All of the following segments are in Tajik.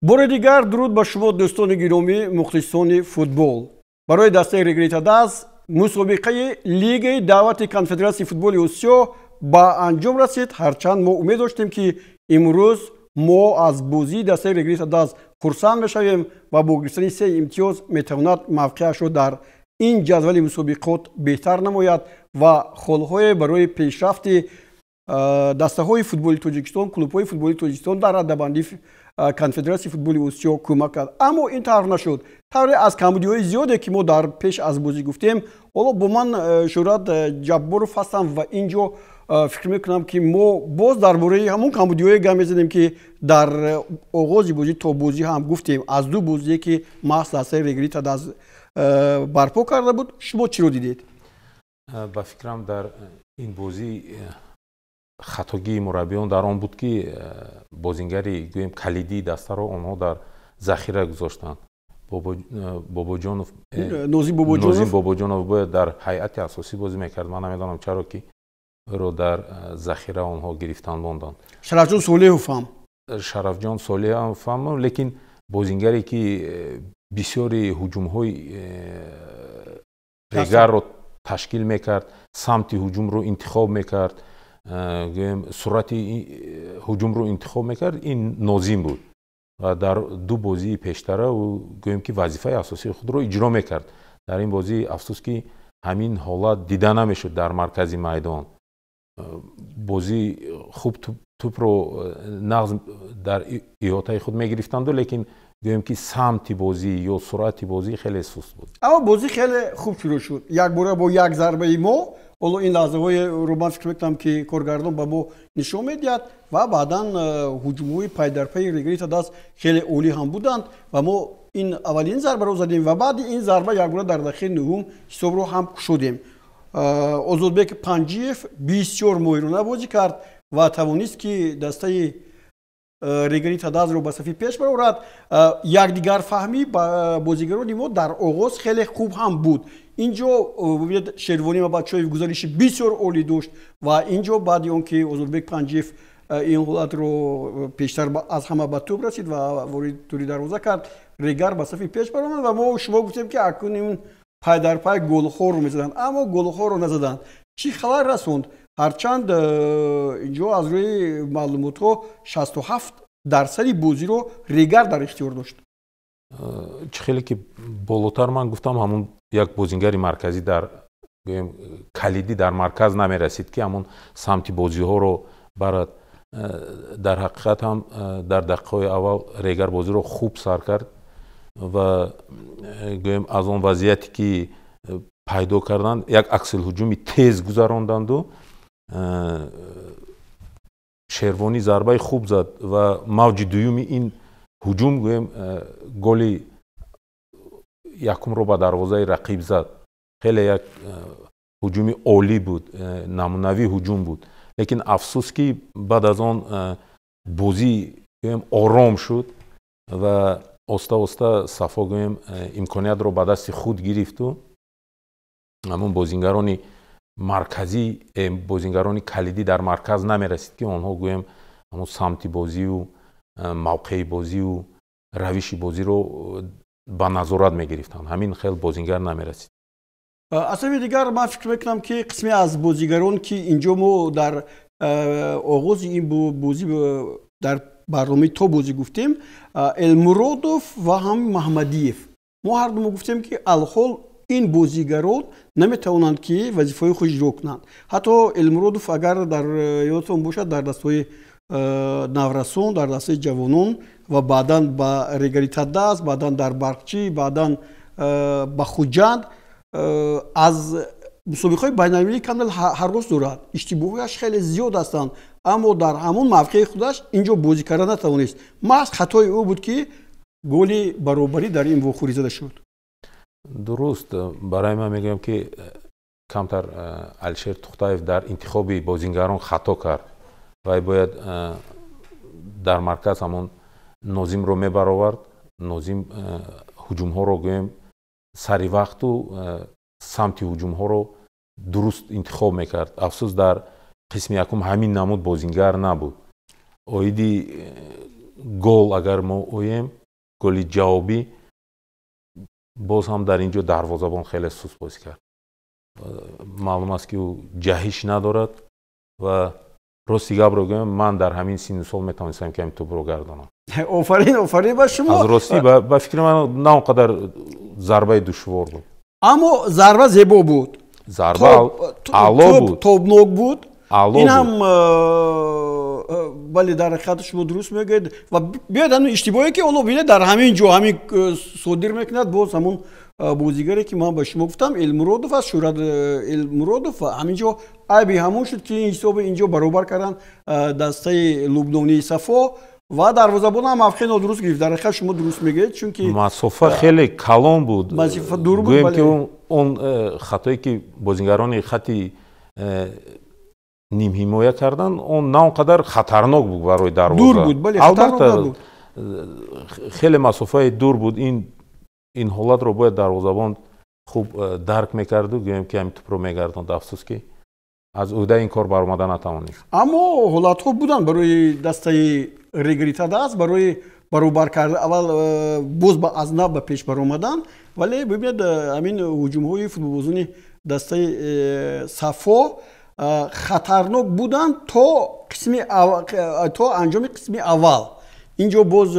بار دیگر درود با شما دوستان گرامی مخلصان فوتبال. برای دسته رگریتا داز مسابقه لیگ دعوت کنفدراسیون فوتبال آسیا با انجام رسید. هرچند ما امید داشتیم که امروز ما از بازی دسته رگریتا داز خرسند بشویم و با گرفتن 3 امتیاز میتواند موقعش رو در این جدول مسابقات بهتر نماید و خلهای برای پیشرفت دسته های فوتبال تاجیکستان، کلوب های فوتبال تاجیکستان در رده‌بندی کنفدراسیون فوتبال آسیا کمک کرد. اما این طرح نشد. طوری از کمبودی های زیاده که ما در پیش از بازی گفتیم. حالا با من شورت جبارов هستم و اینجا فکر میکنم که ما باز درباره همون کمبودی های گپ میزنیم که در آغاز بازی تا بازی هم گفتیم. از دو بازی که محض دسته رگریتا داز برپا کرده بود، شما چی رو دیدید؟ با فکرم در این بازی خطاگی مربیان در آن بود که بازیگری گویم کلیدی دسته رو آنها در ذخیره گذاشتند. باباجانوف نوزیم باباجانوف باید در هیئت اساسی بازی میکرد. من نمیدونم چرا که رو در ذخیره آنها گرفتن ماندند. شرفجان صالح فهم. شرفجان صالح فهم، لیکن بازیگری که بسیاری هجوم‌های ریگر رو تشکیل میکرد، سمت هجوم رو انتخاب میکرد، سرعت هجوم رو انتخاب میکرد، این نازیم بود و در دو بازی پیشتره و گویم که وظیفه اساسی خود رو اجرا میکرد. در این بازی افسوس که همین حالت دیده نمیشد در مرکز میدان. بازی خوب توپ رو نقض در احاطه خود میگرفتند، لیکن گویم که سمت بازی یا سرعت بازی خیلی سست بود. اما بازی خیلی خوب شروع شد. یک بار با یک ضربه ما، حالا این لحظه های رو من فکر میکنم که کارگردان با ما نشون میدید و بعدا هجوم‌های پای در پای رگریتا داز خیلی عالی هم بودند و ما این اولین ضربه رو زدیم و بعد این ضربه یک بار در دقیقه نهم حساب رو هم شدیم. ازودبک پنجیف بسیار مهرانه بازی کرد و توانست که دسته رگریتا داز رو به صفی پیش برد. یک دیگر فهمی بازیگران ما در آغاز خیلی خوب هم بود. اینجا شیروانی و بچه‌های گزارش بسیار عالی داشت و اینجا بعد اون که ازودبک پنجیف این حالت رو پیشتر از همه به توپ رسید و وارد توری دروازه کرد، ریگر به صفی پیش برآمد و ما شما گفتیم که اکنون پای در پای گلخور رو میزدن، اما گلخور رو نزدن. چی خبر رسوند؟ هرچند اینجا از روی معلومات ها 67% بازی رو ریگر در اختیار داشت. خیلی که بالاتر من گفتم همون یک بازیگری مرکزی در کلیدی در مرکز نمی رسید که همون سمت بازی ها رو برد. در حقیقت هم در دقیقه اول ریگر بازی رو خوب سر کرد و از اون وضعیتی که پیدا کردند یک اکسل هجومی تیز گذراندند و شیروانی ضربه خوب زد و موج دومی این هجوم گل یکم رو به دروازه رقیب زد. خیلی یک هجومی عالی بود، نمونوی هجوم بود، لیکن افسوس که بعد از آن بازی آرام شد و آسته آسته صفا امکانیت رو به دست خود گرفت و همون بازیگران مرکزی، بازیگران کلیدی در مرکز نمی رسید که آنها همون سمت بازی و موقع بازی و روش بازی رو با نظارت می گرفتن. همین خیلی بازیگر نمی رسید. اصلا دیگر من فکر میکنم که قسمی از بازیگران که اینجا ما در آغاز این بازی در برنامه تو بازی گفتیم، المرادوف و هم محمدیف، ما هر دو گفتیم که الحال این بازیگران نمیتوانند که وظیفه خود اجرا کنند. حتی المرادوف اگر در یادتون باشد در دسته نورسون، در دسته جوانان و بعدا با رگریتا داز، بعدا در برقچی، بعدا با خوجند از مسابقه بین‌المللی کامل هر روز دارد. اشتباهیش خیلی زیاد هستند، اما در همون موقع خودش اینجا بازی کردن نتوانست. محض خطای او بود که گل برابری در این وخوری زده شد. درست. برای من میگم که کمتر الشیر توختایف در انتخاب بازیگران خطا کرد و باید در مرکز همون نازیم رو میبرآورد. نازیم هجوم ها رو سری وقت و سمت هجوم ها رو درست انتخاب میکرد. افسوس در قسم یکم همین نمود بازیگر نبود. اویدی гол агар мо оем голи ҷавобӣ боз ҳам дар ин ҷо дарвозабон хеле суст бозӣ кард. Маълум аст ки ӯ ҷаҳиш надорад ва рости гапро гӯям ман дар ҳамин синну сол метавонистам ки ҳамин тӯбро гардонам. офарин ба шумо. аз ростӣ ба фикри ман на он қадар зарбаи душвор буд. аммо зарба зебо буд. зарба аъло буд. тобнок буд. ин ҳам буд. бале дар ҳақиқат шумо дуруст мегӯед ва биёед ҳамин иштибоҳе ки оло бинед дар ҳамин ҷо ҳамин содир мекунад боз ҳамун бозигаре ки ман ба шумо гуфтам Элмуродов аст, Шӯрат Элмуродов, ва ҳамин ҷо айби ҳамун шуд ки ин ҳисоби ин ҷо баробар кардан дастаи Лубнонии Сафо ва дарвозабон ҳам мавқеъ нодуруст гирифт. Дар ҳақиқат шумо дуруст мегӯед, чунки масофа хеле калон буд. масофа дур буд. гӯем ки он хатое ки бозигарони хати нимҳимоя кардан он на он қадар хатарнок буд барои дарвоза. дур буд, бале, албатта хатарнок буд. хеле масофаи дур буд. ин ҳолатро бояд дарвозабон хуб дарк мекарду, гӯем ки ҳамин тӯпро мегардонд. афсус ки аз ӯҳдаи ин кор баромада натавонист. аммо ҳолатҳо буданд барои дастаи регритадаст барои баробар карда аввал боз аз нав ба пеш баромадан, вале бибинед ҳамин ҳуҷумҳои футболбозони дастаи Сафо хатарнок буданд то анҷоми қисми аввал. ин ҷо боз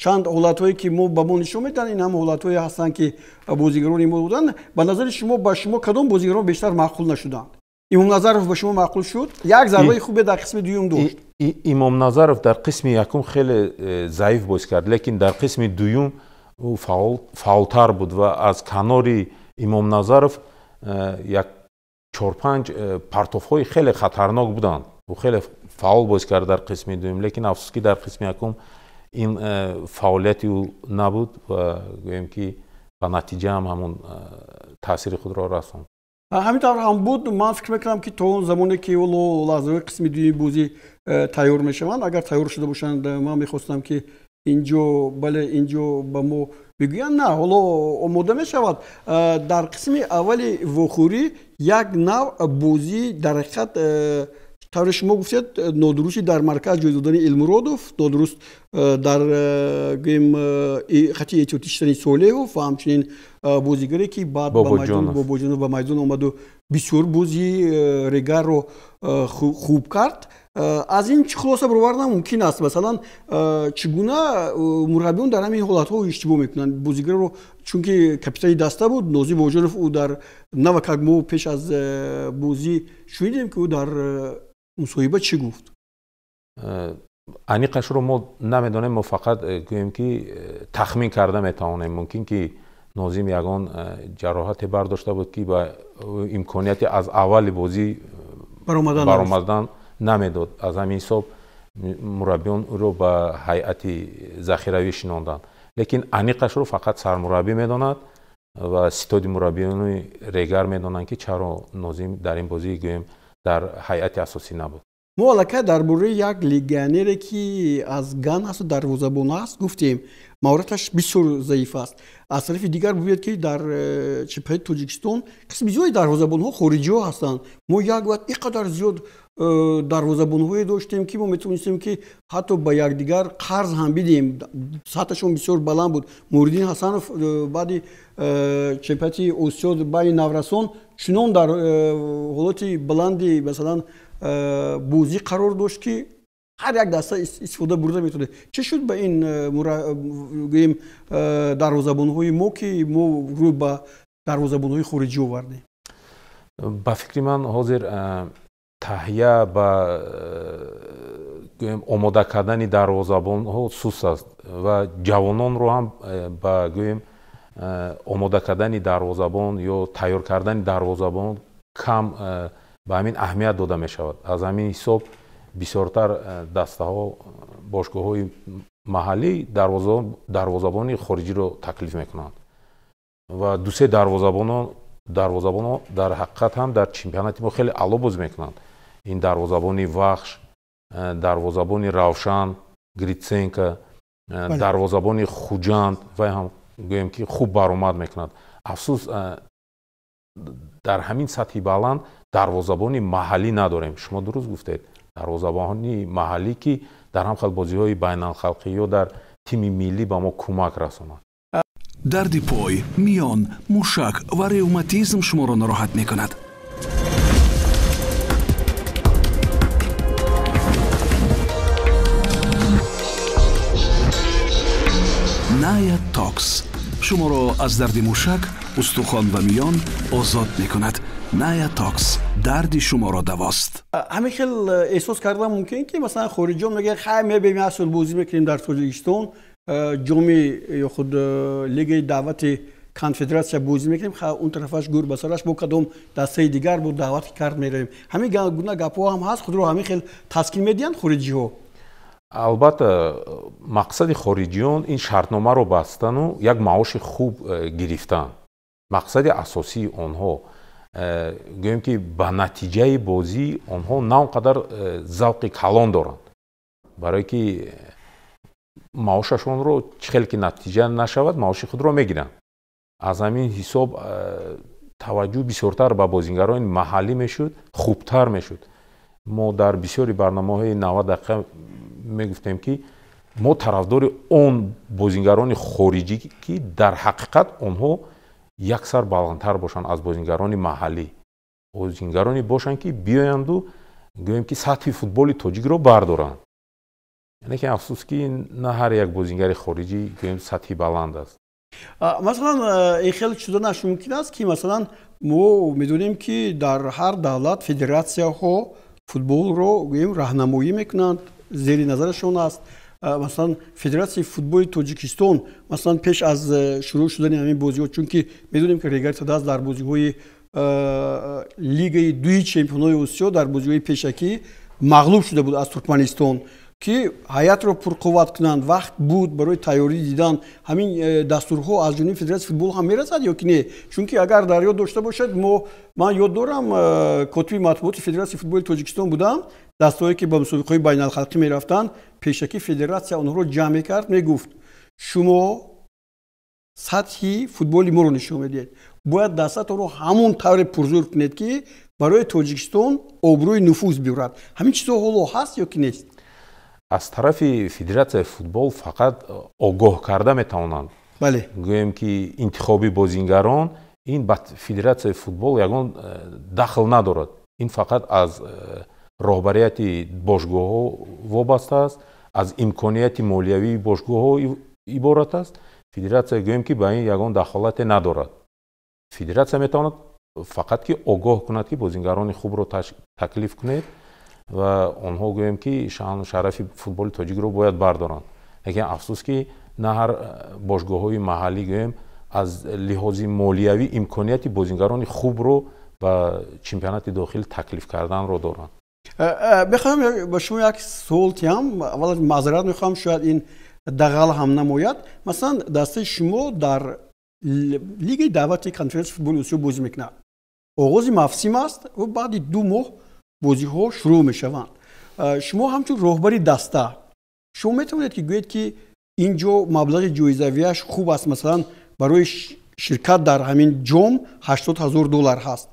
чанд ҳолатҳое ки ба мо нишон медиҳанд, ин ҳам ҳолатҳое ҳастанд ки бозигарони мо буданд. ба назари шумо ба шумо кадом бозигарон бештар маъқул нашуданд? Имомназаров ба шумо маъқул шуд? як зарбаи хубе дар қисми дуюм дошт. Имомназаров дар қисми якум хеле заиф бозӣ кард, лекин дар қисми дуюм ӯ фаъолтар буд ва аз канори Имомназаров як 4-5 партофҳои хеле хатарнок буданд. ӯ хеле фаъол бозӣ кард дар қисми дуюм, лекин афсус ки дар қисми якум ин фаъолияти ӯ набуд ва гӯем ки ба натиҷа ҳам ҳамун таъсири худро расонд. ҳамин тавр ҳам буд. ман фикр мекунам ки то он замоне ки лаҳзаҳои қисми дуюми бозӣ тайёр мешаванд, агар тайёр шуда бошанд, ман мехостам ки инҷо бале инҷо ба мо бигӯянд на ҳоло омода мешавад. дар қисми аввали вохӯрӣ як нав бозӣ дар ҳақиқат тавре шумо гуфтед нодурусти дар марказ ҷой додани Элмуродов, нодуруст дар гӯем хати эҳтиётӣ шидани Солеҳов ва ҳамчунин бозигаре ки баъд Бобоҷонов ба майдон омаду бисёр бозии регарро хуб кард. аз ин чӣ хулоса баровардан мумкин аст? Масалан, чӣ гуна мураббиён дар ҳамин ҳолатҳо иштибоҳ мекунанд бозигарро? Чунки капитани даста буд Нозим Бобоҷонов, ӯ дар навакак мо пеш аз бозӣ шунидем ки ӯ дар мусоҳиба чӣ гуфт? аниқашро мо намедонем, мо фақат гӯем ки тахмин карда метавонем. мумкин ки Нозим ягон ҷароҳате бардошта буд ки ба имконияти аз аввали бозӣ баромадан намедод. аз ҳамин ҳисоб мураббиён ӯро ба ҳайати захиравӣ шинонданд. лекин аниқашро фақат сармураббӣ медонад ва ситоди мураббиёни регар медонанд ки чаро Нозим дар ин бозӣ гӯем дар ҳайати асосӣ набуд. мо аллакай дар бораи як легионере ки аз Ган ҳасту дарвозабон аст гуфтем, маҳораташ бисёр заиф аст. аз тарафи дигар бубиёд ки дар чепҳаи Тоҷикистон қисми зиёди дарвозабонҳо хориҷиҳо ҳастанд. мо як вақт ин қадар зиёд дарвозабонҳое доштем ки мо метавонистем ки ҳатто ба якдигар қарз ҳам бидиҳем. сатҳашон бисёр баланд буд. Муриддин Ҳасанов баъди чемпионати Осиё байни наврасон чунон дар ҳолати баланди масалан бозӣ қарор дошт ки ҳар як даста истифода бурда метавонад. чӣ шуд ба ин гӯем дарвозабонҳои мо ки мо рӯй ба дарвозабонҳои хориҷӣ овардем? ба фикри ман ҳозир таҳия ба гӯем омода кардани дарвозабонҳо суст аст ва ҷавононро ҳам ба гӯем омода кардани дарвозабон ё тайёр кардани дарвозабон кам ба ҳамин аҳамият дода мешавад. аз ҳамин ҳисоб бисёртар дастаҳо бошгоҳҳои маҳаллӣ дарвозабони хориҷиро таклиф мекунанд ва дусе дарвозабонҳо дар ҳақиқат ҳам дар чемпионати мо хеле аъло бозӣ мекунанд. ин дарвозабони Вахш, дарвозабони Равшан Гритсенко, дарвозабони Хуҷанд вай ҳам гӯем ки хуб баромад мекунад. афсус дар ҳамин сатҳи баланд дарвозабони маҳаллӣ надорем. шумо дуруст гуфтед, дарвозабони маҳаллӣ ки дар ҳам хел бозиҳои байналхалқӣ ё дар тими миллӣ ба мо кӯмак расонад. дарди пой, миён, мушак ва ревматизм шуморо нороҳат мекунад. Naya Tox шуморо аз дарди мушак, устухон ва миён озод мекунад. Naya Tox дарди шуморо давост. ҳамин хел эҳсос кардан мумкин ки масалан хориҷиён мегӯянд хай мебем як сол бозӣ мекунем дар Тоҷикистон, ҷоми ё худ лигаи даъвати конфедератсия бозӣ мекунем, хай он тарафаш гур ба сараш бо кадом дастаи дигар бо даъвати кард меравем. ҳамин гуна гапҳо ҳам ҳаст, худро ҳамин хел таскин медиҳанд хориҷиҳо. албатта мақсади хориҷиён ин шартномаро бастану як маоши хуб гирифтан. мақсади асосии онҳо гӯем ки ба натиҷаи бозӣ онҳо на он қадар завқи калон доранд, барое ки маошашонро чӣ хел ки натиҷа нашавад маоши худро мегиранд. аз ҳамин ҳисоб таваҷҷӯҳ бисёртар ба бозингарони маҳаллӣ мешуд, хубтар мешуд. мо дар бисёри барномаҳои 90 дақиқа мегуфтем ки мо тарафдори он бозингарони хориҷӣ ки дар ҳақиқат онҳо як сар баландтар бошанд аз бозингарони маҳаллӣ. бозингароне бошанд ки биёянду гӯем ки сатҳи футболи тоҷикро бардоранд. лекин афсус ки на ҳар як бозингари хориҷӣ гӯем сатҳи баланд аст. масалан ин хел чизо наш мумкин аст ки масалан мо медонем ки дар ҳар давлат федератсияҳо футболро гӯем раҳнамоӣ мекунанд, зери назарашон аст. масалан федератсияи футболи Тоҷикистон масалан пеш аз шурӯъ шудани ҳамин бозиҳо, чунки медонем ки регар шудааст дар бозиҳои лигаи дуи чемпионҳои Осиё дар бозиҳои пешакӣ мағлуб шуда буд аз Туркманистон, ки ҳайатро пурқувват кунанд. вақт буд барои тайёрӣ дидан ҳамин дастурҳо аз ҷониби федератсияи футбол ҳам мерасад ё ки не? чунки агар дар ёд дошта бошед, ман ёд дорам котиби матбуоти федератсияи футболи Тоҷикистон будам, дастҳое ки ба мусобиқаҳои байналхалқӣ мерафтанд, пешакӣ федератсия онҳоро ҷамъ мекард, мегуфт шумо сатҳи футболи моро нишон медиҳед, бояд дастатонро ҳамон тавре пурзур кунед ки барои Тоҷикистон обрӯи нуфуз биёрад. ҳамин чизо ҳоло ҳаст ё ки нест? аз тарафи федератсияи футбол фақат огоҳ карда метавонанд. бале гӯем ки интихоби бозингарон ин ба федератсияи футбол ягон дахл надорад. ин фақат аз роҳбарияти бошгоҳҳо вобаста аст, аз имконияти молиявии бошгоҳҳо иборат аст. федератсия гӯем ки ба ин ягон дахолате надорад. федератсия метавонад фақат ки огоҳ кунад ки бозингарони хубро таклиф кунед ва онҳо гӯем ки шаъну шарафи футболи тоҷикро бояд бардоранд. лекин афсус ки на ҳар бошгоҳҳои маҳаллӣ гӯем аз лиҳози молиявӣ имконияти бозингарони хубро ба чемпионати дохилӣ таклиф карданро доранд. мехоҳам ба шумо як суол тиҳам. аввал маъзарат мехоҳам, шояд ин дағал ҳам намояд. масалан дастаи шумо дар лигаи даъвати конференсияи футболи Осиё бозӣ мекунад. оғози мавсим аст ва баъди 2 моҳ бозиҳо шурӯъ мешаванд. шумо ҳамчун роҳбари даста шумо метавонед ки гӯед ки ин ҷо маблағи ҷоизавияш хуб аст, масалан барои ширкат дар ҳамин ҷом $80,000 ҳаст.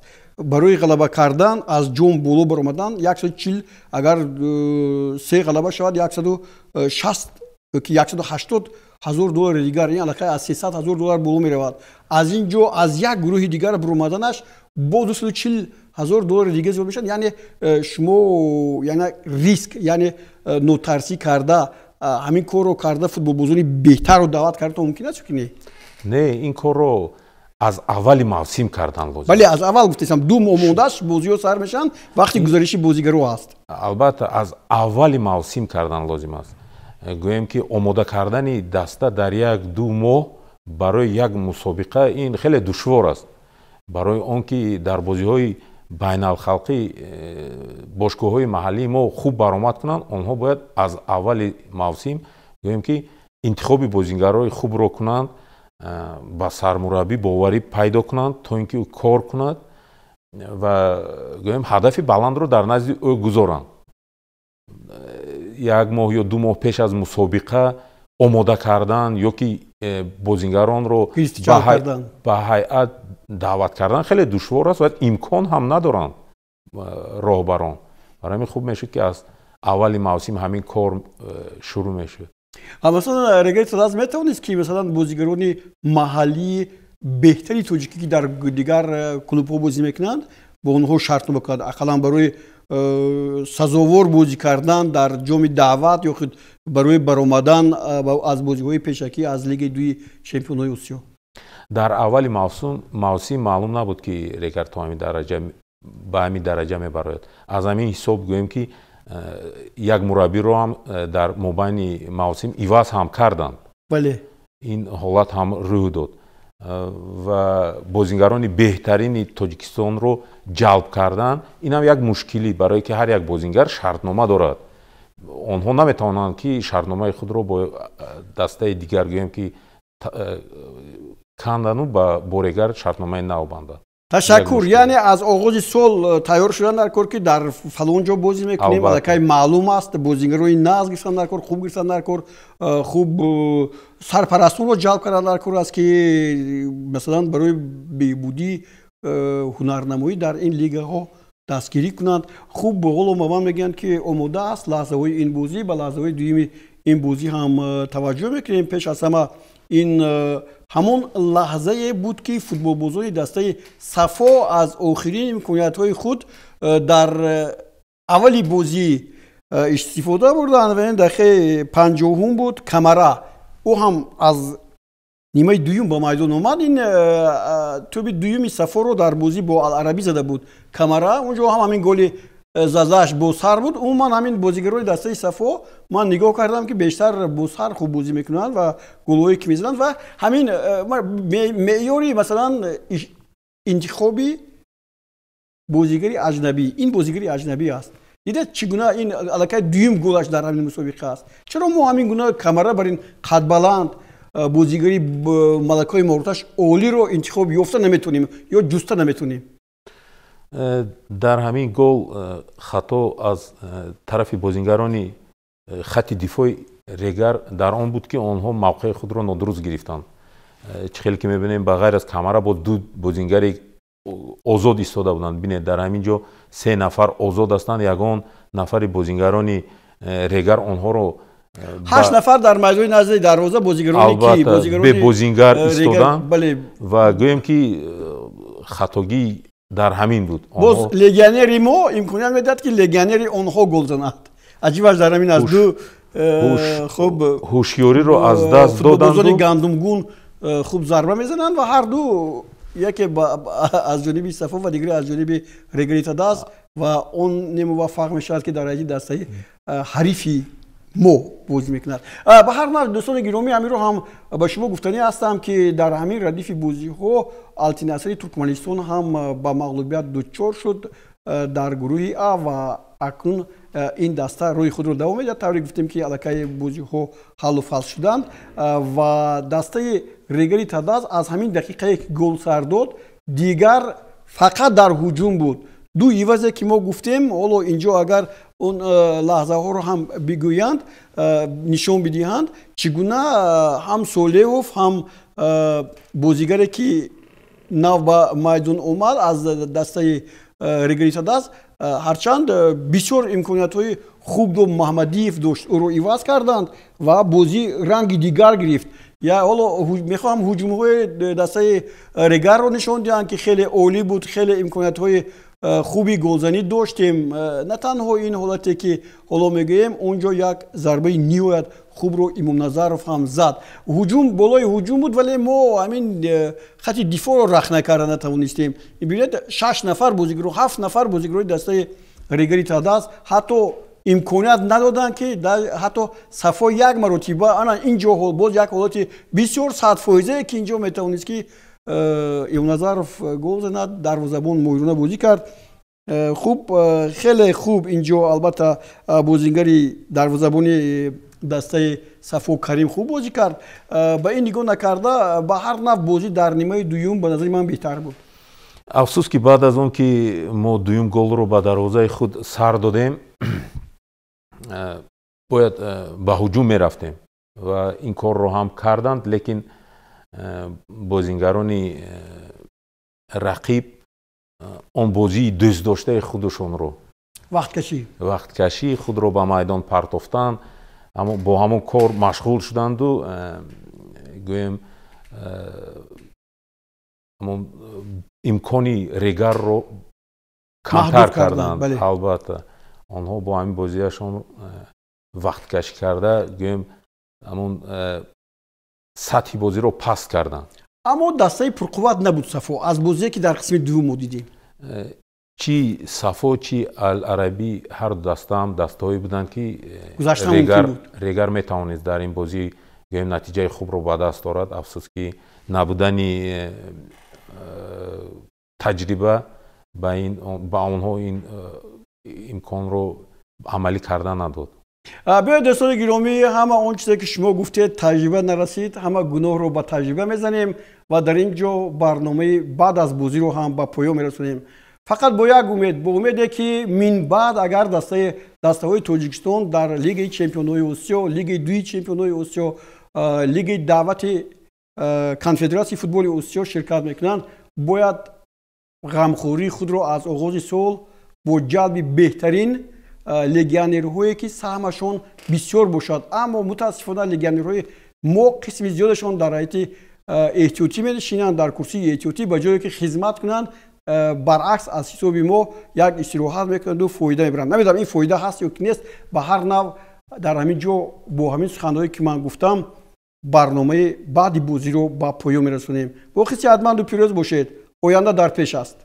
барои ғалаба кардан аз ҷом боло баромадан 140, агар 3 ғалаба шавад $160 ёки $180,000 дигар, ин аллакай аз $300,000 боло меравад. аз ин ҷо аз як гурӯҳи дигар биромаданаш бо $240,000 дига зиёд мешавад. яъне шумо яъне риск, яъне нотарсӣ карда ҳамин корро карда футболбозони беҳтарро даъват кардан мумкин аст ё ки не? не, ин корро аз аввали мавсим кардан лозим. бале аз аввал гуфтам 2 моҳ мондааст бозиҳо сар мешаванд, вақти гузариши бозигаро ҳаст. албатта аз аввали мавсим кардан лозим аст. гӯем ки омода кардани даста дар 1-2 моҳ барои як мусобиқа ин хеле душвор аст. барои он ки дар бозиҳои байналхалқӣ бошгоҳҳои маҳаллии мо хуб баромад кунанд, онҳо бояд аз аввали мавсим гӯем ки интихоби бозингарои хубро кунанд, ба сармураббӣ боварӣ пайдо кунанд то ин ки ӯ кор кунад ва гӯем ҳадафи баландро дар назди ӯ гузоранд. 1 моҳ ё 2 моҳ пеш аз мусобиқа омода кардан ё ки бозингаронро ба ҳайат даъват кардан хеле душвор аст ва имкон ҳам надоранд роҳбарон. барои ҳамин хуб мешуд ки аз аввали мавсим ҳамин кор шурӯъ мешуд. مثلا رگای تلاش میتونید که مثلا بازیگرانی محلی بهتری توجیکی که در دیگر کلوب ها بازی میکنند با اونها شرط بکند اقلا برای سزاوار بازی کردن در جام دعوت یا خود برای برآمدن از بازی‌های پیشکی از لیگ دوی چمپیونای آسیا. در اول موسم معلوم نبود که ریکارد تو همین درجه به همین درجه میبرد. از همین حساب گویم که یک مربی رو هم در مابین موسم عوض هم کردند. بله. این حالت هم روی داد و بازیگران بهترین تاجیکستان رو جلب کردن. این هم یک مشکلی برای که هر یک بازیگر شرطنامه دارد. آنها نمیتوانند که شرطنامه خود رو با دسته دیگر گویم که کندن و با بورگر شرطنامه نو بندند. تشکر. یعنی از آغاز سال تیار شدن در کار که در فلان جا بازی میکنیم الکی معلوم است بازیگرای ناز گرفتن در کار خوب گرفتن در کار خوب سرپرستان رو جلب کردن در کار است که مثلا برای بهبودی هنرنمایی در این لیگ ها دستگیری کنند. خوب به قول ما میگن که آماده است لحظه های این بازی به لحظه های دویم این بازی هم توجه میکنیم. پیش از همه این همون لحظه بود که فوتبال بازی دسته صفا از آخرین امکانیت های خود در اولی بازی استفاده بردن و این دقیقه 50 بود. کمرا او هم از نیمه دویم با میدان اومد. این توپ دویم صفا رو در بازی با العربی زده بود. کمرا اونجا هم همین گل زازاش با سر بود. اون من همین بازیگرای دسته صفا من نگاه کردم که بیشتر با سر خوب بازی میکنند و گل‌هایی که میزنند و همین معیاری مثلا انتخابی بازیگری اجنبی این بازیگری اجنبی است. دیده چگونه این الکی دویم گلش در همین مسابقه است. چرا ما همین گونه کمره بر این قد بلند بازیگری ملکای مرتش اولی رو انتخاب یافته نمیتونیم یا جسته نمیتونیم؟ در همین گل خطا از طرف بازیگران خط دفاع ریگر در آن بود که آنها موقع خود را نادرست گرفتند. چخیلی که میبینیم بغیر از کامرا با دو بازیگر آزاد ایستاده بودند. ببینید در همین جا 3 نفر آزاد هستند. یگان نفر بازیگران ریگر آنها رو 8 نفر در میدان نزد دروازه بازیگرانی که به بازیگر ایستادند و گویم که خطاگی در همین بود. باز لگانری ما امکانیت میداد که لگانری آنها گل زند. عجیب است در همین از دو خوب هوشیاری رو از دست دادند. بازی گندمگون خوب ضربه میزنند و هر دو یکی از جانب صفا و دیگری از جانب رگریتاداس و اون نموفق میشد که در این دسته حریفی مو بازی میکند. به هر نحو دوستان گرامی همین رو هم با شما گفتنی هستم که در همین ردیف بازی ها التیناصری ترکمنستان هم با مغلوبیت دچار شد در گروه A و اکنون این دسته روی خود رو دوام میده. طوری گفتیم که الکی بازی ها حل و فصل شدند و دسته رگریتاداس از همین دقیقه که گل سر داد دیگر فقط در هجوم بود. دو عوضی که ما گفتیم حالا اینجا اگر اون لحظه ها رو هم بگویند نشون بدهند چگونه هم سولیوف هم بازیگری که نو با میدان اومد از دسته رگریتاداس هرچند بسیار امکانیت های خوب دو محمدیف داشت او رو عوض کردند و بازی رنگ دیگر گرفت. یا حالا میخوام هجوم های دسته رگر رو نشون دهند که خیلی عالی بود. خیلی امکانیت های خوبی گلزنی داشتیم. نه تنها این حالتی که حالا میگیم اونجا یک ضربه نیویت خوب رو امام نظرف هم زد. هجوم بالای هجوم بود ولی ما همین خط دفاع رو رخ نکردن نتوانستیم. ببینید 6 نفر بازیگر و 7 نفر بازیگر دسته رگریتاداس حتی امکانیت ندادن که حتی صفا یک مرتبه انا اینجا باز یک حالت بسیار 100% که اینجا میتونست که امام نظرف گل زد. دروازه‌بان مویرونه بازی کرد خوب خیلی خوب اینجا. البته بازیگری دروازه‌بانی دسته صفا کریم خوب بازی کرد. با این نگاه نکرده به هر نحو بازی در نیمه دوم به نظر من بهتر بود. افسوس که بعد از اون که ما دوم گل رو به دروازه خود سر دادیم باید به هجوم میرفتیم و این کار رو هم کردند لیکن بازیگران رقیب اون بازی دوست داشته خودشون رو вақткашӣ худро ба майдон партофтан бо ҳамон кор машғул шуданду гӯем имкони регарро камтар карданд. албатта онҳо бо ҳамин бозиашон вақткашӣ карда гӯем ҳамон сатҳи бозиро паст карданд. аммо дастаи пурқувват набуд Сафо аз бозие ки дар қисми дуввум мо дидем. чи Сафо чи Ал-Арабӣ ҳар ду дастаам дастаҳое буданд ки регар метавонист дар ин бозӣ гӯем натиҷаи хубро ба даст орад. афсус ки набудани таҷриба ба онҳо ин имконро амалӣ карда надод. биёед дӯстони гиромӣ, ҳама он чизе ки шумо гуфтед таҷриба нарасид, ҳама гуноҳро ба таҷриба мезанем ва дар ин ҷо барномаи баъд аз бозиро ҳам ба поён мерасонем. фақат бо як умед, бо умеде ки мин баъд агар дастаҳои Тоҷикистон дар Лигаи Чемпионҳои Осиё, Лигаи дуи Чемпионҳои Осиё, Лигаи даъвати Конфедератсияи футболи Осиё ширкат мекунанд, бояд ғамхории худро аз оғози сол бо ҷалби беҳтарин легионерҳое ки саҳмашон бисёр бошад. аммо мутаассифона легионерҳои мо қисми зиёдашон дар ҳайати эҳтиётӣ менишинанд, дар курсии эҳтиётӣ, ба ҷое ки хизмат кунанд баръакс аз ҳисоби мо як истироҳат мекунанду фоида мебаранд. намедонам ин фоида ҳаст ё ки нест. ба ҳар нав дар ҳамин ҷо бо ҳамин суханҳое ки ман гуфтам барномаи баъди бозиро ба поён мерасонем. бо хиссиятманду пирӯз бошед. оянда дар пеш аст.